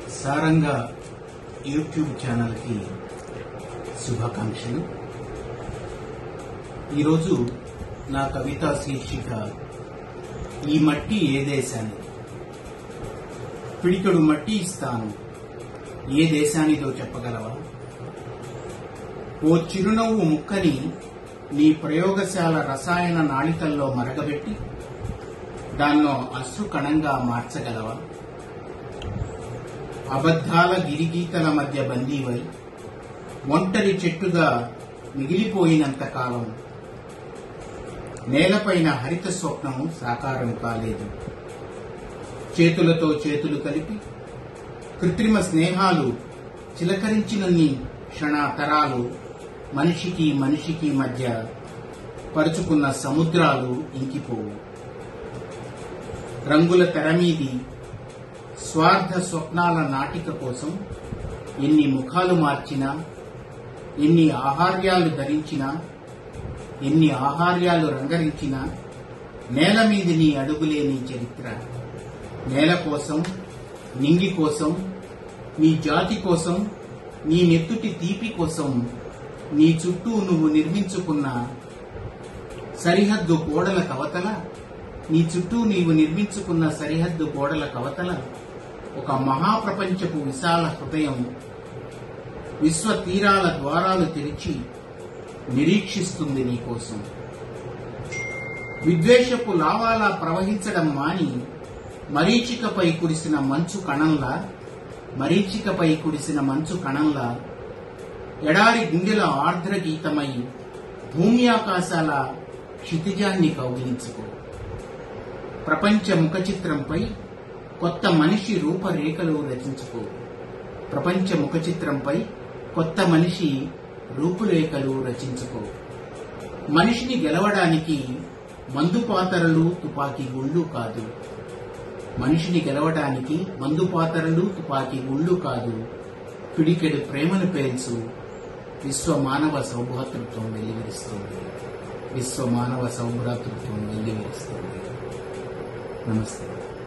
సారంగా YouTube ఛానల్కి శుభాకాంక్షలు. ఈరోజు నా కవితా శీర్షిక ఈ మట్టి ఏ దేశానిది. పిడికెడు మట్టి ఇస్తాను, ఏ దేశానిదో చెప్పగలవా? ఓ చిరునవ్వు ముక్కని నీ ప్రయోగశాల రసాయన నాళికల్లో మరగబెట్టి దాన్నో అశ్రు కణంగా మార్చగలవా? అబద్ధాల గిరిగీతల మధ్య బందీవై ఒంటరి చెట్టుగా మిగిలిపోయినంతకాలం నేలపైన హరిత స్వప్నం సాకారం కాలేదు. చేతులతో చేతులు కలిపి కృత్రిమ స్నేహాలు చిలకరించినన్ని క్షణాతరాలు మనిషికి మనిషికి మధ్య పరుచుకున్న సముద్రాలు ఇంకిపోవు. రంగుల తెరమీది స్వార్థ స్వప్నాల నాటిక కోసం ఎన్ని ముఖాలు మార్చినా, ఎన్ని ఆహార్యాలు ధరించినా, ఎన్ని ఆహార్యాలు రంగరించినా నేల మీది నీ అడుగులేని చరిత్ర. నేల కోసం, నింగి కోసం, నీ జాతి కోసం, నీ నెత్తుటి తీపి కోసం నీ చుట్టూ నువ్వు నిర్మించుకున్న సరిహద్దు గోడల కవతల, నీ చుట్టూ నీవు నిర్మించుకున్న సరిహద్దు గోడల కవతల ఒక మహాప్రపంచపు విశాల హృదయం విశ్వ తీరాల ద్వారాలు తెరిచి నిరీక్షిస్తుంది నీకోసం. విద్వేషపు లావాలా ప్రవహించడం మాని మరీచికపై కురిసిన మంచు కణంలా ఎడారి గుండెల ఆర్ద్ర గీతమై భూమి ఆకాశాల క్షితిజాన్ని కౌగిలించుకో. ప్రపంచ ముఖ చిత్రంపై కొత్త మనిషి రూపరేఖలు రచించుకో. ప్రపంచ ముఖ చిత్రంపై కొత్త మనిషి రూపురేఖలు రచించుకో. మనిషిని గెలవడానికి మందుపాతరలు తుపాకీ గుళ్ళు కాదు. మనిషిని గెలవడానికి మందుపాతరలు తుపాకీ గుళ్ళు కాదు. పిడికెడు ప్రేమను పేల్చు. విశ్వ మానవ సౌభ్రాతృత్వం వెల్లివిరుస్తుంది. విశ్వ మానవ సౌభ్రాతృత్వం వెల్లివిరుస్తుంది. నమస్తే.